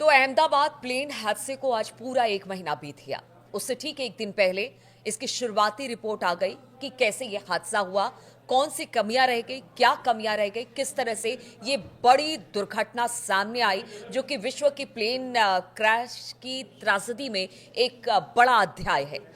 तो अहमदाबाद प्लेन हादसे को आज पूरा 1 महीना बीत गया। उससे ठीक एक दिन पहले इसकी शुरुआती रिपोर्ट आ गई कि कैसे ये हादसा हुआ, कौन सी कमियां रह गई, क्या कमियां रह गई, किस तरह से ये बड़ी दुर्घटना सामने आई जो कि विश्व की प्लेन क्रैश की त्रासदी में एक बड़ा अध्याय है।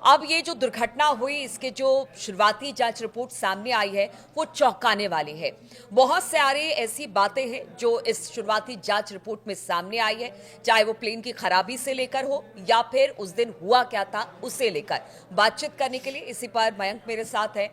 अब ये जो दुर्घटना हुई, इसके जो शुरुआती जांच रिपोर्ट सामने आई है वो चौंकाने वाली है। बहुत सारे ऐसी बातें हैं जो इस शुरुआती जांच रिपोर्ट में सामने आई है, चाहे वो प्लेन की खराबी से लेकर हो या फिर उस दिन हुआ क्या था उसे लेकर। बातचीत करने के लिए इसी पर मयंक मेरे साथ है।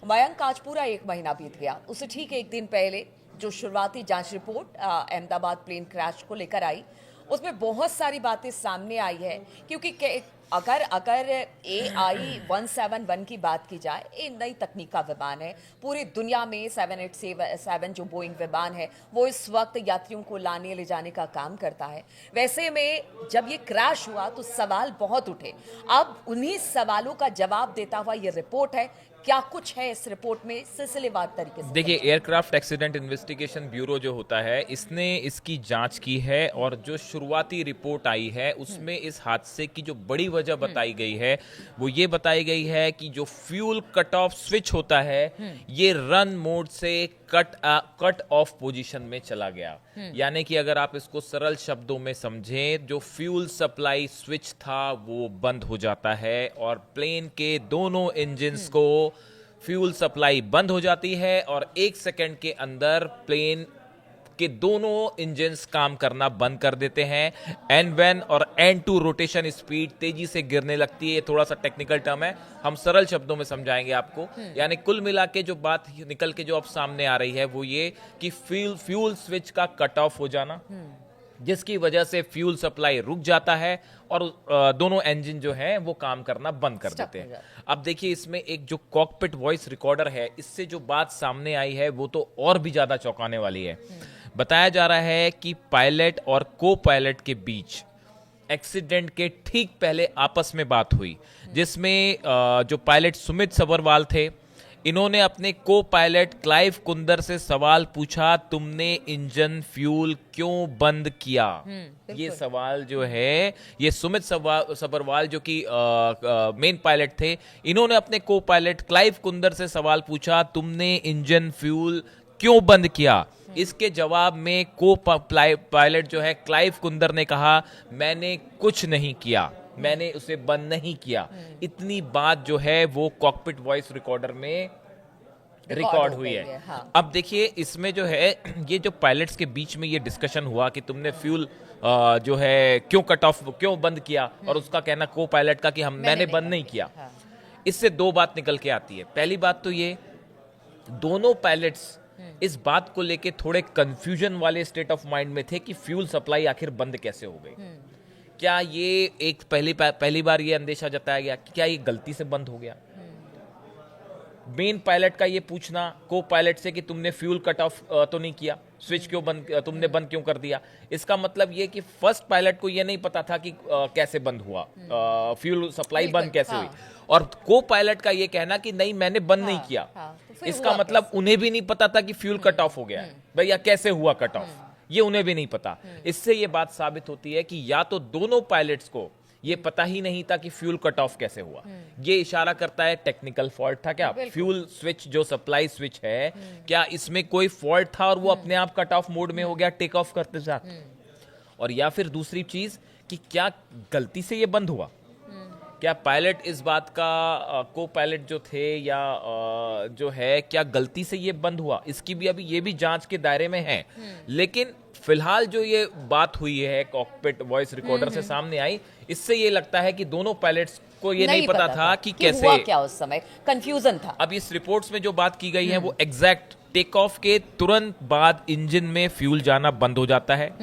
मयंक, आज पूरा 1 महीना बीत गया, उससे ठीक एक दिन पहले जो शुरुआती जांच रिपोर्ट अहमदाबाद प्लेन क्रैश को लेकर आई, उसमें बहुत सारी बातें सामने आई है। क्योंकि अगर अगर AI-171 की बात की जाए, ये नई तकनीक का विमान है। पूरी दुनिया में 787 जो बोइंग विमान है वो इस वक्त यात्रियों को लाने ले जाने का काम करता है। वैसे में जब ये क्रैश हुआ तो सवाल बहुत उठे। अब उन्हीं सवालों का जवाब देता हुआ ये रिपोर्ट है। क्या कुछ है इस रिपोर्ट में, सिलसिलेवार तरीके से? देखिए, एयरक्राफ्ट एक्सीडेंट इन्वेस्टिगेशन ब्यूरो जो होता है, इसने इसकी जांच की है और जो शुरुआती रिपोर्ट आई है उसमें इस हादसे की जो बड़ी वजह बताई गई है वो ये बताई गई है कि जो फ्यूल कट ऑफ स्विच होता है ये रन मोड से कट ऑफ पोजीशन में चला गया। यानी कि अगर आप इसको सरल शब्दों में समझें, जो फ्यूल सप्लाई स्विच था वो बंद हो जाता है और प्लेन के दोनों इंजन्स को फ्यूल सप्लाई बंद हो जाती है और 1 सेकंड के अंदर प्लेन के दोनों इंजन्स काम करना बंद कर देते हैं। N1 और N2 रोटेशन स्पीड तेजी से गिरने लगती है। ये थोड़ा सा टेक्निकल टर्म है, हम सरल शब्दों में समझाएंगे आपको। यानी कुल मिला के जो बात निकल के जो अब सामने आ रही है वो ये कि फ्यूल स्विच का कट ऑफ हो जाना, जिसकी वजह से फ्यूल सप्लाई रुक जाता है और दोनों इंजन जो हैं वो काम करना बंद कर देते हैं। अब देखिए, इसमें एक जो कॉकपिट वॉइस रिकॉर्डर है, इससे जो बात सामने आई है वो तो और भी ज्यादा चौंकाने वाली है। बताया जा रहा है कि पायलट और को पायलट के बीच एक्सीडेंट के ठीक पहले आपस में बात हुई, जिसमें जो पायलट सुमित सबरवाल थे, इन्होंने अपने को पायलट क्लाइव कुंदर से सवाल पूछा, तुमने इंजन फ्यूल क्यों बंद किया? ये सवाल जो है ये सुमित सबरवाल जो कि मेन पायलट थे, इन्होंने अपने को पायलट क्लाइव कुंदर से सवाल पूछा, तुमने इंजन फ्यूल क्यों बंद किया? इसके जवाब में को पायलट जो है क्लाइव कुंदर ने कहा, मैंने कुछ नहीं किया, मैंने उसे बंद नहीं किया। इतनी बात जो है वो कॉकपिट वॉइस रिकॉर्डर में रिकॉर्ड हुई है। हाँ। अब देखिए, इसमें जो है ये जो पायलट्स के बीच में ये डिस्कशन हुआ कि तुमने फ्यूल जो है क्यों कट ऑफ क्यों बंद किया, और उसका कहना को पायलट का कि मैंने बंद नहीं किया। हाँ। इससे दो बात निकल के आती है। पहली बात तो ये, दोनों पायलट्स इस बात को लेके थोड़े कंफ्यूजन वाले स्टेट ऑफ माइंड में थे कि फ्यूल सप्लाई आखिर बंद कैसे हो गई। क्या ये एक पहली बार ये अंदेशा जताया गया कि क्या ये गलती से बंद हो गया? मेन पायलट का ये पूछना को पायलट से कि तुमने फ्यूल कट ऑफ तो नहीं किया, स्विच क्यों तुमने बंद क्यों कर दिया? इसका मतलब ये कि फर्स्ट पायलट को ये नहीं पता था कि कैसे बंद हुआ, फ्यूल सप्लाई बंद कैसे हुई, और को पायलट का ये कहना कि नहीं मैंने बंद नहीं किया। तो इसका मतलब उन्हें भी नहीं पता था कि फ्यूल कट ऑफ हो गया है, भैया कैसे हुआ कट ऑफ, ये उन्हें भी नहीं पता। इससे ये बात साबित होती है कि या तो दोनों पायलट्स को ये पता ही नहीं था कि फ्यूल कट ऑफ कैसे हुआ। ये इशारा करता है टेक्निकल फॉल्ट था क्या? फ्यूल स्विच जो सप्लाई स्विच है, क्या इसमें कोई फॉल्ट था और वो अपने आप कट ऑफ मोड में हो गया टेक ऑफ करते साथ? और या फिर दूसरी चीज कि क्या गलती से ये बंद हुआ? क्या पायलट इस बात का को पायलट जो थे या जो है क्या गलती से ये बंद हुआ? इसकी भी अभी ये भी जांच के दायरे में है। लेकिन फिलहाल जो ये बात हुई है कॉकपिट वॉइस रिकॉर्डर से सामने आई, इससे ये लगता है कि दोनों पायलट्स को ये नहीं पता था कि कैसे हुआ, क्या उस समय कंफ्यूजन था। अब इस रिपोर्ट्स में जो बात की गई है वो एग्जैक्ट टेक ऑफ के तुरंत बाद इंजन में फ्यूल जाना बंद हो जाता है,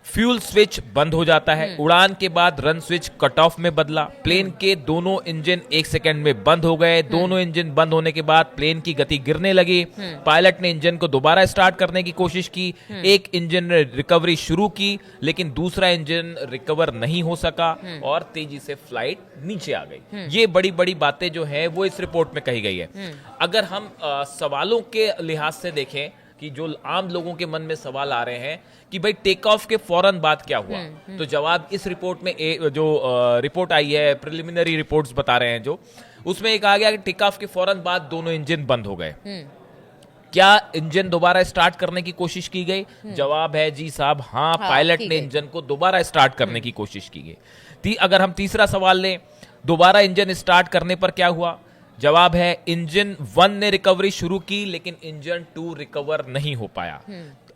फ्यूल स्विच बंद हो जाता है, उड़ान के बाद रन स्विच कट ऑफ में बदला, प्लेन के दोनों इंजन 1 सेकंड में बंद हो गए। दोनों इंजन बंद होने के बाद प्लेन की गति गिरने लगी। पायलट ने इंजन को दोबारा स्टार्ट करने की कोशिश की, एक इंजन ने रिकवरी शुरू की लेकिन दूसरा इंजन रिकवर नहीं हो सका और तेजी से फ्लाइट नीचे आ गई। ये बड़ी बड़ी बातें जो है वो इस रिपोर्ट में कही गई है। अगर हम सवालों के लिहाज से देखें कि जो आम लोगों के मन में सवाल आ रहे हैं कि भाई टेक ऑफ के फौरन बाद क्या हुआ। तो जवाब इस रिपोर्ट में जो रिपोर्ट आई है, प्रिलिमिनरी रिपोर्ट्स बता रहे हैं जो, उसमें एक आ गया कि टेक ऑफ के फौरन बाद दोनों इंजन बंद हो गए। क्या इंजन दोबारा स्टार्ट करने की कोशिश की गई? जवाब है जी साहब, हाँ, पायलट ने इंजन को दोबारा स्टार्ट करने की कोशिश की गई। अगर हम तीसरा सवाल लें, दोबारा इंजन स्टार्ट करने पर क्या हुआ? जवाब है इंजन 1 ने रिकवरी शुरू की लेकिन इंजन 2 रिकवर नहीं हो पाया।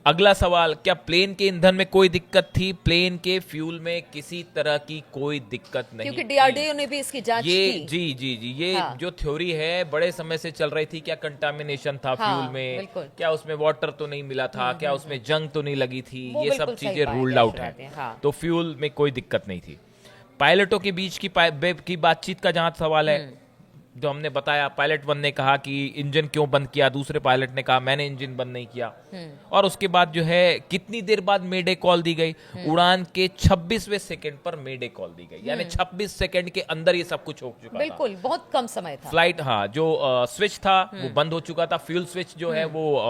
अगला सवाल, क्या प्लेन के ईंधन में कोई दिक्कत थी? प्लेन के फ्यूल में किसी तरह की कोई दिक्कत नहीं, क्योंकि डीआरडीओ ने भी इसकी जांच की। जी, ये जो थ्योरी है बड़े समय से चल रही थी, क्या कंटामिनेशन था फ्यूल में, क्या उसमें वाटर तो नहीं मिला था, क्या उसमें जंग तो नहीं लगी थी, ये सब चीजें रूल्ड आउट है। तो फ्यूल में कोई दिक्कत नहीं थी। पायलटों के बीच की बातचीत का जहां सवाल है, जो हमने बताया, पायलट 1 ने कहा कि इंजन क्यों बंद किया, दूसरे पायलट ने कहा मैंने इंजन बंद नहीं किया। और उसके बाद जो है कितनी देर बाद मेडे कॉल दी गई? उड़ान के 26वें सेकंड पर मेडे कॉल दी गई, यानी 26 सेकंड के अंदर ये सब कुछ हो चुका बिल्कुल, बहुत कम समय था। फ्लाइट, हाँ, जो स्विच था वो बंद हो चुका था, फ्यूल स्विच जो है वो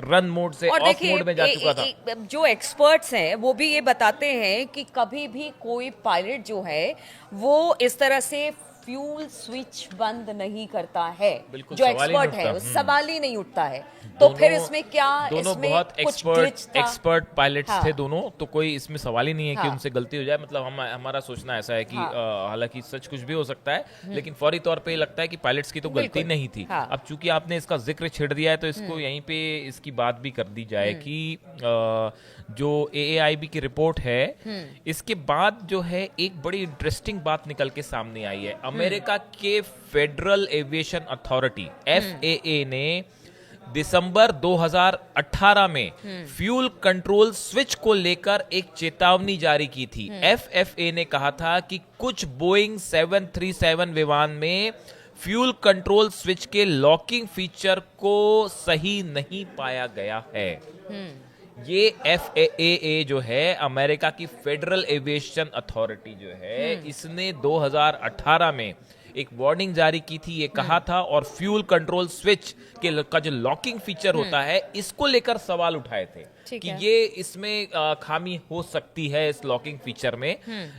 रन मोड से ऑफ मोड में जा चुका था। जो एक्सपर्ट्स हैं वो भी ये बताते हैं कि कभी भी कोई पायलट जो है वो इस तरह से फ्यूल स्विच बंद नहीं करता है। जो एक्सपर्ट है, सवाल ही नहीं उठता है। तो फिर इसमें क्या, दोनों इसमें बहुत एक्सपर्ट पायलट्स थे दोनों, तो कोई इसमें सवाल ही नहीं है कि उनसे गलती हो जाए। मतलब हमारा सोचना ऐसा है कि हालांकि सच कुछ भी हो सकता है, लेकिन फौरी तौर पे लगता है कि पायलट्स की तो गलती नहीं थी। अब चूंकि आपने इसका जिक्र छेड़ दिया है तो इसको यहीं पे इसकी बात भी कर दी जाए कि जो AAIB की रिपोर्ट है, इसके बाद जो है एक बड़ी इंटरेस्टिंग बात निकल के सामने आई है। अमेरिका के फेडरल एविएशन अथॉरिटी FAA ने दिसंबर 2018 में फ्यूल कंट्रोल स्विच को लेकर एक चेतावनी जारी की थी। FAA ने कहा था कि कुछ बोइंग 737 विमान में फ्यूल कंट्रोल स्विच के लॉकिंग फीचर को सही नहीं पाया गया है। ये FAA जो है, अमेरिका की फेडरल एविएशन अथॉरिटी जो है, इसने 2018 में एक वार्निंग जारी की थी। ये कहा था, और फ्यूल कंट्रोल स्विच का जो लॉकिंग फीचर होता है, इसको लेकर सवाल उठाए थे कि ये इसमें खामी हो सकती है इस लॉकिंग फीचर में।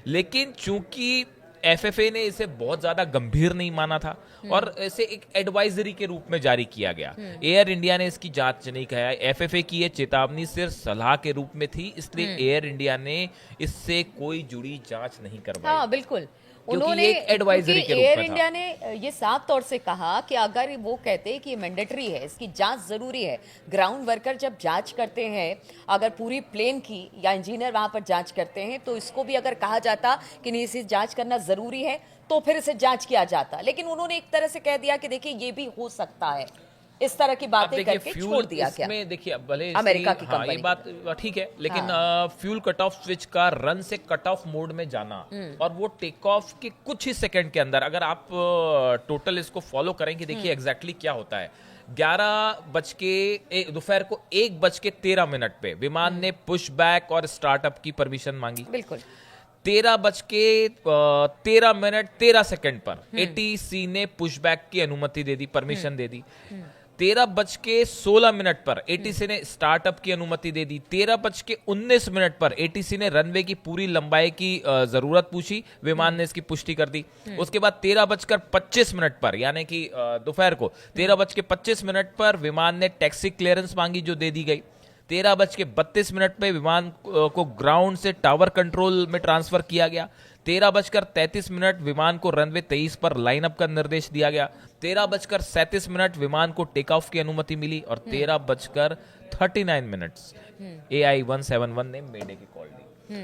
लेकिन चूंकि FFA ने इसे बहुत ज्यादा गंभीर नहीं माना था और इसे एक एडवाइजरी के रूप में जारी किया गया। एयर इंडिया ने इसकी जांच नहीं किया। FFA की ये चेतावनी सिर्फ सलाह के रूप में थी, इसलिए एयर इंडिया ने इससे कोई जुड़ी जांच नहीं करवाई। हाँ, बिल्कुल। उन्होंने एडवाइजरी के रूप में एयर इंडिया ने ये साफ तौर से कहा कि अगर वो कहते हैं कि ये मैंडेटरी है, इसकी जांच जरूरी है। ग्राउंड वर्कर जब जांच करते हैं, अगर पूरी प्लेन की या इंजीनियर वहां पर जांच करते हैं, तो इसको भी अगर कहा जाता कि नहीं, इसे जांच करना जरूरी है, तो फिर इसे जांच किया जाता। लेकिन उन्होंने एक तरह से कह दिया कि देखिए ये भी हो सकता है, इस तरह की बातें करके छोड़ दिया। क्या देखिए, भले अमेरिका की कंपनी, ये बात ठीक है, लेकिन फ्यूल कट ऑफ स्विच का रन से कट ऑफ मोड में जाना और वो टेक ऑफ के कुछ ही सेकंड के अंदर, अगर आप टोटल इसको फॉलो करें कि देखिए एग्जैक्टली क्या होता है। दोपहर को 1:13 पे विमान ने पुश बैक और स्टार्टअप की परमिशन मांगी। बिल्कुल। 13:13 पर ATC ने पुशबैक की अनुमति दे दी, परमिशन दे दी। 13:16 पर ATC ने स्टार्टअप की अनुमति दे दी। 13:19 पर ATC ने रनवे की पूरी लंबाई की जरूरत पूछी, विमान ने इसकी पुष्टि कर दी। उसके बाद 13:25 पर, यानी कि दोपहर को 13:25 पर विमान ने टैक्सी क्लियरेंस मांगी, जो दे दी गई। 13:32 पे विमान को ग्राउंड से टावर कंट्रोल में ट्रांसफर किया गया। 13:33 विमान को रनवे 23 पर लाइनअप का निर्देश दिया गया। 13:37 विमान को टेक ऑफ की अनुमति मिली और 13:39 AI-171 ने मेडे की कॉल दी।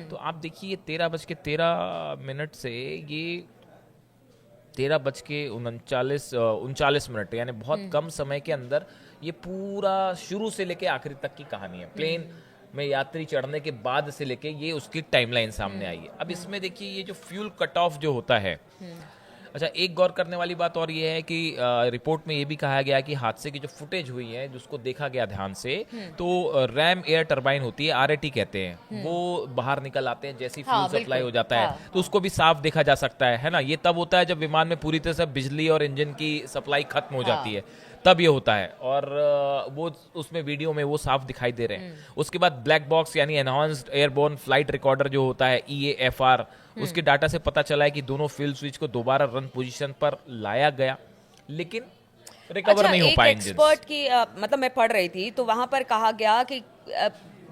तो आप देखिए 13:13 से ये 13:39 यानी बहुत कम समय के अंदर ये पूरा शुरू से लेके आखिरी तक की कहानी है। प्लेन में यात्री चढ़ने के बाद से लेके ये उसकी टाइमलाइन सामने आई है। अब इसमें देखिए ये जो फ्यूल कट ऑफ जो होता है, अच्छा, एक गौर करने वाली बात और ये है कि रिपोर्ट में ये भी कहा गया कि हादसे की जो फुटेज हुई है, जिसको देखा गया ध्यान से, तो रैम एयर टरबाइन होती है, RAT कहते हैं, वो बाहर निकल आते हैं जैसी फ्यूल सप्लाई हो जाता है, तो उसको भी साफ देखा जा सकता है ना। ये तब होता है जब विमान में पूरी तरह से बिजली और इंजन की सप्लाई खत्म हो जाती है। तब ये होता है। और वो उसमें वीडियो में वो साफ दिखाई दे रहे हैं। उसके बाद ब्लैक बॉक्स यानी एनहांस्ड एयरबोर्न फ्लाइट रिकॉर्डर जो होता है EAFR, उसके डाटा से पता चला है कि दोनों फ्यूल स्विच को दोबारा रन पोजीशन पर लाया गया, लेकिन रिकवर नहीं हो एक पाए एक्सपर्ट की मतलब मैं पढ़ रही थी तो वहां पर कहा गया कि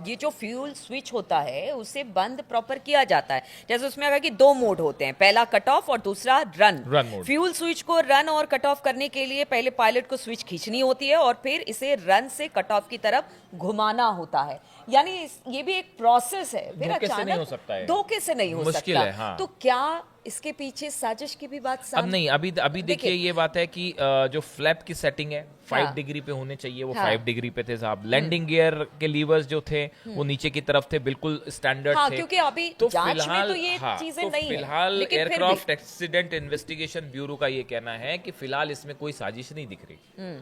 ये जो फ्यूल स्विच होता है उसे बंद प्रॉपर किया जाता है। जैसे उसमें अगर कि दो मोड होते हैं, पहला कट ऑफ और दूसरा रन मोड। फ्यूल स्विच को रन और कट ऑफ करने के लिए पहले पायलट को स्विच खींचनी होती है और फिर इसे रन से कट ऑफ की तरफ घुमाना होता है। यानी ये भी एक प्रोसेस है। फिर धोखे से अचानक नहीं हो सकता है, धोखे से नहीं हो मुश्किल सकता है, हाँ। तो क्या इसके पीछे साजिश की भी बात अब सामने? नहीं, अभी देखिए ये बात है कि जो फ्लैप की सेटिंग है 5 डिग्री पे होने चाहिए, वो 5 डिग्री पे थे साहब। लैंडिंग गियर के लीवर्स जो थे वो नीचे की तरफ थे, बिल्कुल स्टैंडर्ड थे। क्योंकि अभी तो जांच में फिलहाल तो ये चीजें तो नहीं है, फिलहाल लेकिन फिर भी। एयरक्राफ्ट एक्सीडेंट इन्वेस्टिगेशन ब्यूरो का ये कहना है कि फिलहाल इसमें कोई साजिश नहीं दिख रही।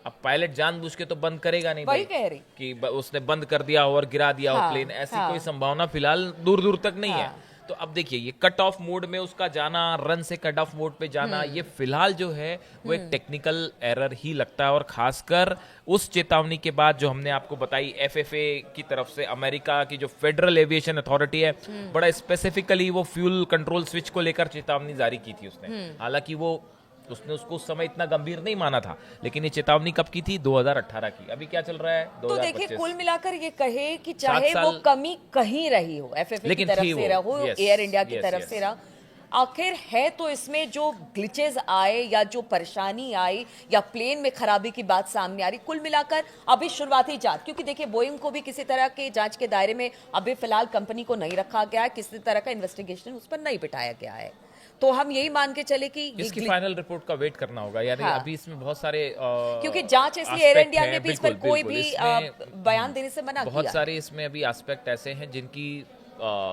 अब पायलट जानबूझ के तो बंद करेगा नहीं वही भाई कह रही कि उसने बंद कर दिया और गिरा दिया हो प्लेन, ऐसी कोई संभावना फिलहाल दूर दूर तक नहीं है। तो अब देखिए ये कट ऑफ मोड में उसका जाना, रन से कट ऑफ मोड पे जाना, ये फिलहाल जो है वो एक टेक्निकल एरर ही लगता है। और खासकर उस चेतावनी के बाद जो हमने आपको बताई FAA की तरफ से, अमेरिका की जो फेडरल एविएशन अथॉरिटी है, बड़ा स्पेसिफिकली वो फ्यूल कंट्रोल स्विच को लेकर चेतावनी जारी की थी उसने। हालांकि उसने उसको उस समय इतना गंभीर नहीं माना था, लेकिन ये चेतावनी कब की थी? 2018 की। अभी क्या चल रहा है? 2025। तो देखिए कुल मिलाकर ये कहे कि चाहे वो कमी कहीं रही हो, FAA की तरफ से रहो, एयर इंडिया की तरफ से रहो, आखिर है तो इसमें जो ग्लिचेस आए या जो परेशानी आई या प्लेन में खराबी की बात सामने आ रही, कुल मिलाकर अभी शुरुआती जांच, क्योंकि देखिए बोइंग को भी किसी तरह के जांच के दायरे में अभी फिलहाल कंपनी को नहीं रखा गया है, किसी तरह का इन्वेस्टिगेशन उस पर नहीं बिठाया गया है। तो हम यही मान के चले कि इसकी फाइनल रिपोर्ट का वेट करना होगा यानी अभी इसमें बहुत सारे क्योंकि जांच इसलिए एयर इंडिया ने भी इस पर कोई भी बयान देने से मना किया। बहुत सारे इसमें अभी एस्पेक्ट ऐसे हैं जिनकी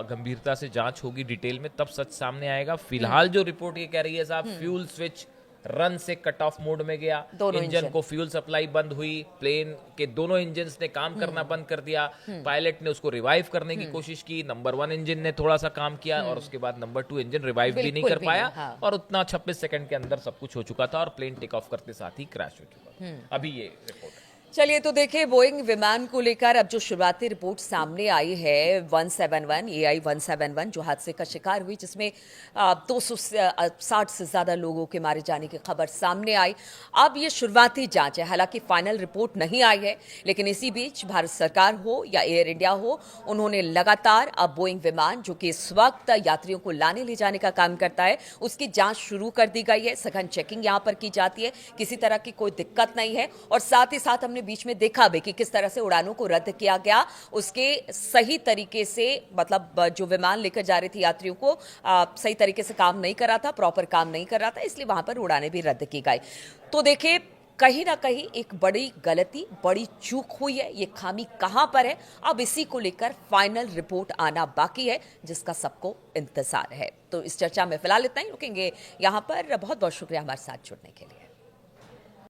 गंभीरता से जांच होगी डिटेल में, तब सच सामने आएगा। फिलहाल जो रिपोर्ट ये कह रही है साहब, फ्यूल स्विच रन से कट ऑफ मोड में गया, इंजन को फ्यूल सप्लाई बंद हुई, प्लेन के दोनों इंजन ने काम करना बंद कर दिया, पायलट ने उसको रिवाइव करने की कोशिश की, नंबर 1 इंजन ने थोड़ा सा काम किया और उसके बाद नंबर 2 इंजन रिवाइव भी नहीं कर पाया, और उतना 26 सेकंड के अंदर सब कुछ हो चुका था और प्लेन टेक ऑफ करते साथ ही क्रैश हो चुका। अभी ये रिपोर्ट है। चलिए तो देखिए बोइंग विमान को लेकर अब जो शुरुआती रिपोर्ट सामने आई है 171 AI 171 जो हादसे का शिकार हुई, जिसमें 260 से ज्यादा लोगों के मारे जाने की खबर सामने आई। अब ये शुरुआती जांच है, हालांकि फाइनल रिपोर्ट नहीं आई है, लेकिन इसी बीच भारत सरकार हो या एयर इंडिया हो, उन्होंने लगातार अब बोइंग विमान जो कि इस वक्त यात्रियों को लाने ले जाने का काम करता है, उसकी जांच शुरू कर दी गई है। सघन चेकिंग यहाँ पर की जाती है, किसी तरह की कोई दिक्कत नहीं है। और साथ ही साथ हमने बीच में देखा भी कि किस तरह से उड़ानों को रद्द किया गया, उसके सही तरीके से, मतलब जो विमान लेकर जा रही थी यात्रियों को सही तरीके से काम नहीं कर रहा था, प्रॉपर काम नहीं कर रहा था, इसलिए वहां पर उड़ानें भी रद्द की गई। तो देखिए कहीं ना कहीं एक बड़ी गलती, बड़ी चूक हुई है। ये खामी कहां पर है, अब इसी को लेकर फाइनल रिपोर्ट आना बाकी है, जिसका सबको इंतजार है। तो इस चर्चा में फिलहाल इतना ही, रुकेंगे यहां पर। बहुत बहुत शुक्रिया हमारे साथ जुड़ने के लिए।